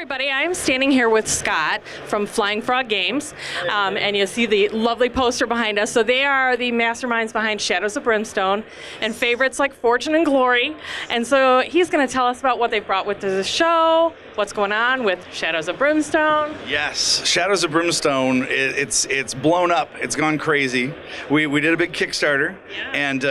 everybody. I'm standing here with Scott from Flying Frog Games, and you see the lovely poster behind us. So they are the masterminds behind Shadows of Brimstone and favorites like Fortune and Glory. And so he's going to tell us about what they've brought with the show, what's going on with Shadows of Brimstone. Yes, Shadows of Brimstone, it's blown up. It's gone crazy. We did a big Kickstarter, and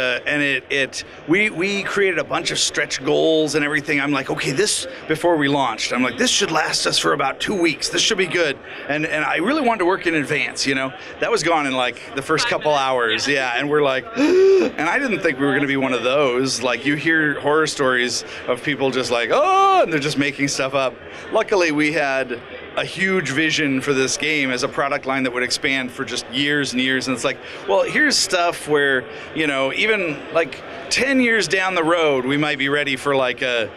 we created a bunch of stretch goals and everything. I'm like, okay, this, before we launched, I'm like, this should last us for about 2 weeks. This should be good. And I really wanted to work in advance, you know. That was gone in like the first couple hours, yeah. And we're like, and I didn't think we were going to be one of those. Like, you hear horror stories of people just like, oh, and they're just making stuff up. Luckily, we had a huge vision for this game as a product line that would expand for just years and years. And it's like, well, here's stuff where, you know, even like 10 years down the road, we might be ready for like a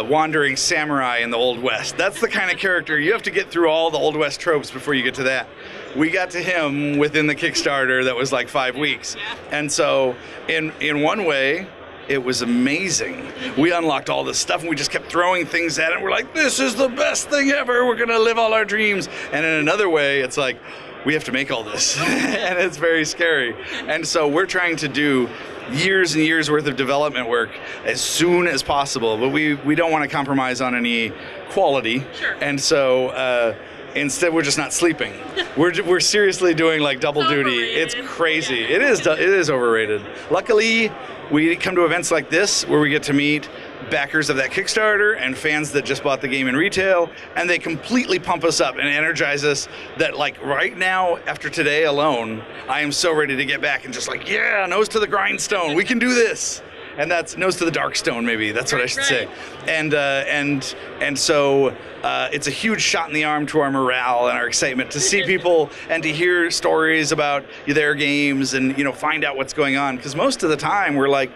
wandering samurai in the Old West. That's the kind of character. You have to get through all the Old West tropes before you get to that. We got to him within the Kickstarter that was like 5 weeks. And so in one way, it was amazing. We unlocked all this stuff and we just kept throwing things at it. We're like, this is the best thing ever. We're gonna live all our dreams. And in another way, it's like, we have to make all this. And it's very scary. And so we're trying to do years and years worth of development work as soon as possible, but we don't want to compromise on any quality. Sure. And so instead, we're just not sleeping. We're seriously doing like double duty. It's crazy. Yeah. It is overrated. Luckily, we come to events like this where we get to meet backers of that Kickstarter and fans that just bought the game in retail, and they completely pump us up and energize us that, like, right now, after today alone, I am so ready to get back and just like, yeah, nose to the grindstone, we can do this. And that's nose to the dark stone, maybe. That's what I should say. And so it's a huge shot in the arm to our morale and our excitement to see people and to hear stories about their games and, you know, find out what's going on. Because most of the time we're like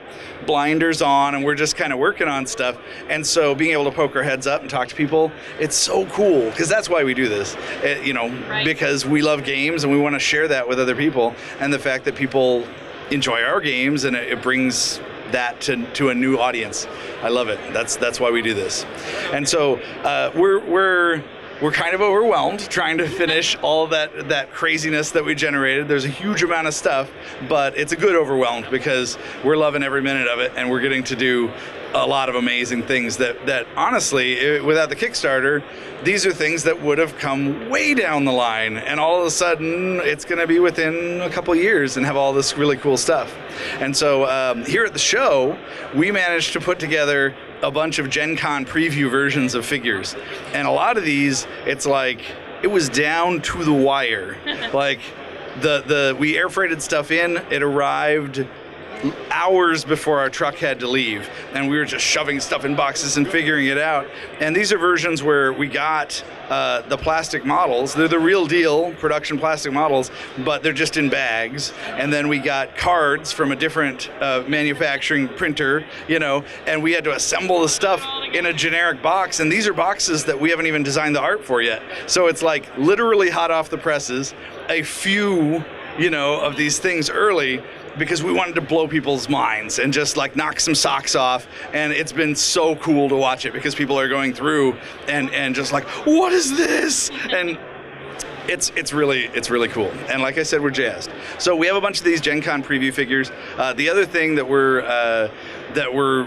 blinders on and we're just kind of working on stuff. And so being able to poke our heads up and talk to people, it's so cool. Because that's why we do this, because we love games and we want to share that with other people. And the fact that people enjoy our games and it brings that to a new audience. I love it. That's why we do this. And so we're kind of overwhelmed trying to finish all that craziness that we generated. There's a huge amount of stuff, but it's a good overwhelmed because we're loving every minute of it, and we're getting to do a lot of amazing things that honestly, without the Kickstarter, these are things that would have come way down the line, and all of a sudden it's going to be within a couple years and have all this really cool stuff. And so here at the show, we managed to put together a bunch of Gencon Preview versions of figures, and a lot of these, it's like it was down to the wire. Like we air freighted stuff in, it arrived hours before our truck had to leave, and we were just shoving stuff in boxes and figuring it out. And these are versions where we got the plastic models. They're the real deal production plastic models, but they're just in bags. And then we got cards from a different manufacturing printer, you know, and we had to assemble the stuff in a generic box. And these are boxes that we haven't even designed the art for yet. So it's like literally hot off the presses, a few, you know, of these things early, because we wanted to blow people's minds and just like knock some socks off. And it's been so cool to watch it because people are going through and just like, what is this? And it's really cool. And like I said, we're jazzed. So we have a bunch of these Gencon Preview figures. The other thing that we're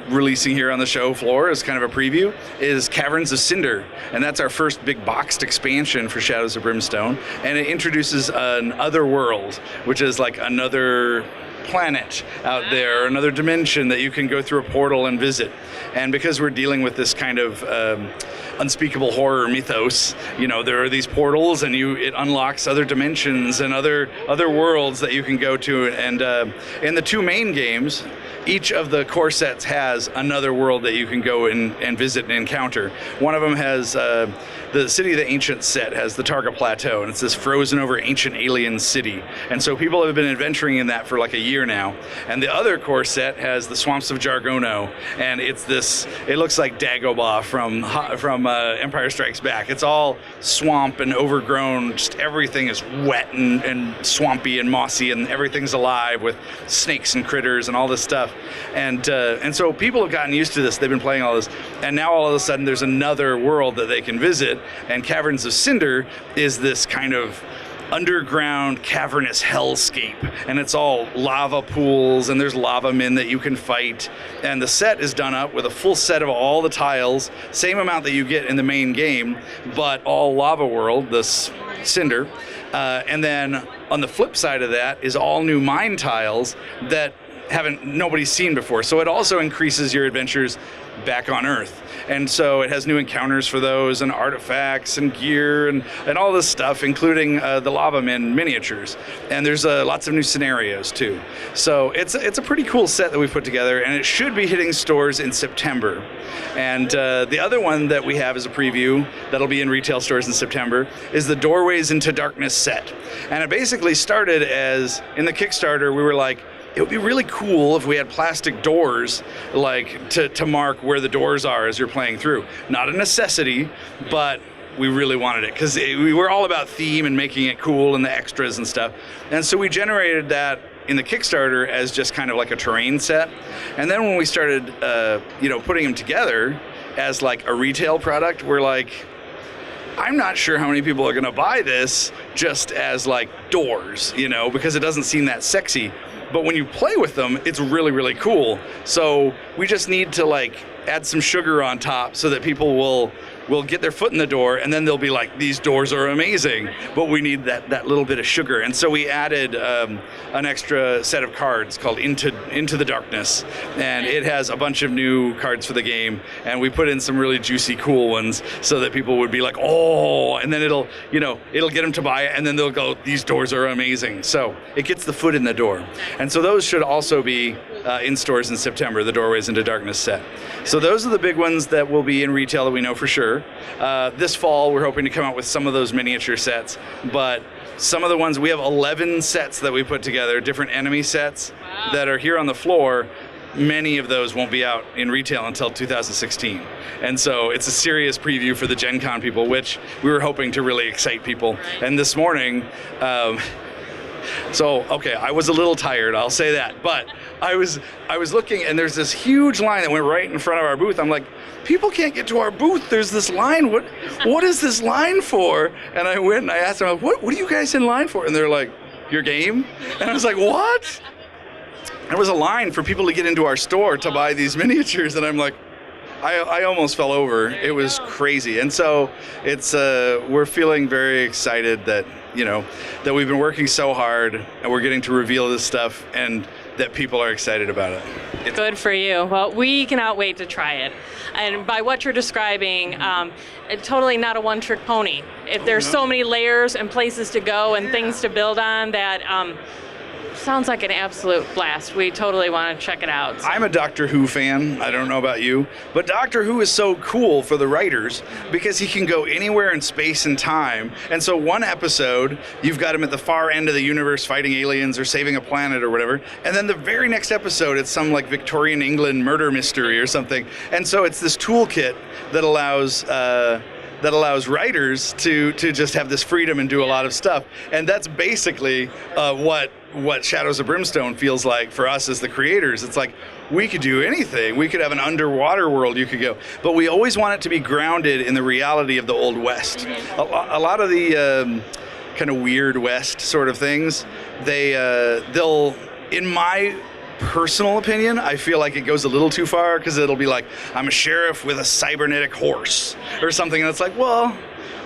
releasing here on the show floor as kind of a preview is Caverns of Cinder, and that's our first big boxed expansion for Shadows of Brimstone, and it introduces an other world, which is like another planet out there, another dimension that you can go through a portal and visit. And because we're dealing with this kind of unspeakable horror mythos, you know, there are these portals and it unlocks other dimensions and other worlds that you can go to. And in the two main games, each of the core sets has another world that you can go and visit and encounter. One of them has the City of the Ancients set has the Targa Plateau, and it's this frozen over ancient alien city. And so people have been adventuring in that for like a year year now. And the other core set has the Swamps of Jargono, and it looks like Dagobah from Empire Strikes Back. It's all swamp and overgrown, just everything is wet and swampy and mossy, and everything's alive with snakes and critters and all this stuff. And so people have gotten used to this. They've been playing all this, and now all of a sudden there's another world that they can visit, and Caverns of Cinder is this kind of underground cavernous hellscape, and it's all lava pools, and there's lava men that you can fight, and the set is done up with a full set of all the tiles, same amount that you get in the main game, but all lava world, this Cinder, and then on the flip side of that is all new mine tiles that nobody's seen before, so it also increases your adventures back on Earth. And so it has new encounters for those, and artifacts and gear and all this stuff, including the lava men miniatures. And there's lots of new scenarios too. So it's a pretty cool set that we put together, and it should be hitting stores in September. And the other one that we have as a preview that'll be in retail stores in September is the Doorways into Darkness set. And it basically started as, in the Kickstarter, we were like, it would be really cool if we had plastic doors, like to mark where the doors are as you're playing through. Not a necessity, but we really wanted it because we were all about theme and making it cool and the extras and stuff. And so we generated that in the Kickstarter as just kind of like a terrain set. And then when we started, putting them together as like a retail product, we're like, I'm not sure how many people are going to buy this just as like doors, because it doesn't seem that sexy. But when you play with them, it's really, really cool. So we just need to like add some sugar on top so that people will get their foot in the door, and then they'll be like, these doors are amazing, but we need that little bit of sugar. And so we added an extra set of cards called Into the Darkness, and it has a bunch of new cards for the game, and we put in some really juicy, cool ones so that people would be like, oh, and then it'll get them to buy it, and then they'll go, these doors are amazing. So it gets the foot in the door. And so those should also be in stores in September, the Doorways into Darkness set. So those are the big ones that will be in retail that we know for sure. This fall, we're hoping to come out with some of those miniature sets, but some of the ones, we have 11 sets that we put together, different enemy sets that are here on the floor. Many of those won't be out in retail until 2016. And so it's a serious preview for the Gencon people, which we were hoping to really excite people. And this morning, I was a little tired, I'll say that, but I was looking, and there's this huge line that went right in front of our booth. I'm like, people can't get to our booth. There's this line. What is this line for? And I went and I asked them, what are you guys in line for? And they're like, your game? And I was like, what? There was a line for people to get into our store to buy these miniatures, and I'm like, I almost fell over. It was crazy. And so it's we're feeling very excited that that we've been working so hard and we're getting to reveal this stuff, and that people are excited about it. Good for you. Well, we cannot wait to try it. And by what you're describing, totally not a one-trick pony. There's so many layers and places to go and things to build on that sounds like an absolute blast. We totally want to check it out. So. I'm a Doctor Who fan. I don't know about you, but Doctor Who is so cool for the writers because he can go anywhere in space and time. And so one episode, you've got him at the far end of the universe fighting aliens or saving a planet or whatever. And then the very next episode, it's some like Victorian England murder mystery or something. And so it's this toolkit that allows writers to just have this freedom and do a lot of stuff. And that's basically what Shadows of Brimstone feels like for us as the creators. It's like, we could do anything. We could have an underwater world you could go. But we always want it to be grounded in the reality of the Old West. A lot of the kind of weird West sort of things, they'll, in my personal opinion, I feel like it goes a little too far, because it'll be like, I'm a sheriff with a cybernetic horse or something, and it's like, well,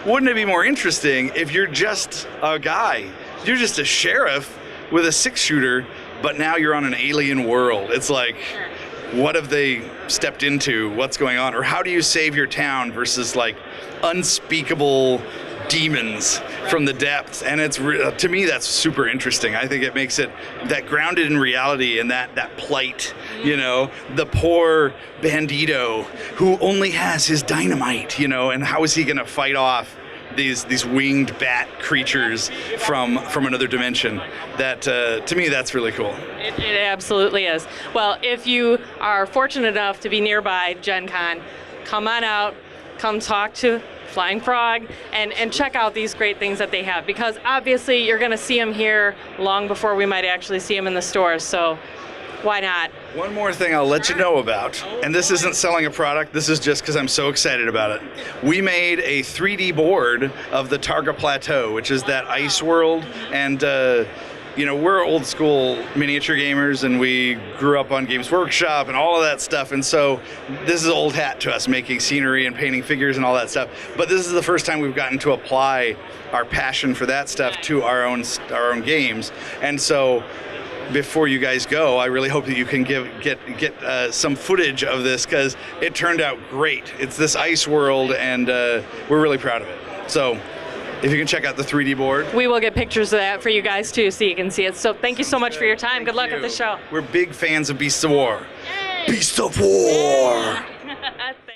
wouldn't it be more interesting if you're just a guy? You're just a sheriff with a 6-shooter, but now you're on an alien world. It's like, what have they stepped into? What's going on? Or how do you save your town versus like unspeakable demons from the depths? And it's to me, that's super interesting. I think it makes it that grounded in reality, and that plight, the poor bandito who only has his dynamite, and how is he going to fight off these winged bat creatures from another dimension. That to me, that's really cool. It absolutely is. Well, if you are fortunate enough to be nearby Gen Con, come on out, come talk to Flying Frog, and check out these great things that they have, because obviously you're going to see them here long before we might actually see them in the stores, so why not? One more thing I'll let you know about, and this isn't selling a product, this is just because I'm so excited about it. We made a 3D board of the Targa Plateau, which is that ice world, and we're old school miniature gamers, and we grew up on Games Workshop and all of that stuff, and so this is old hat to us, making scenery and painting figures and all that stuff. But this is the first time we've gotten to apply our passion for that stuff to our own games, and so before you guys go, I really hope that you can get some footage of this, because it turned out great. It's this ice world, and we're really proud of it. So if you can check out the 3D board. We will get pictures of that for you guys too, so you can see it. So thank you so much for your time. Good luck at the show. We're big fans of Beasts of War. Beasts of War!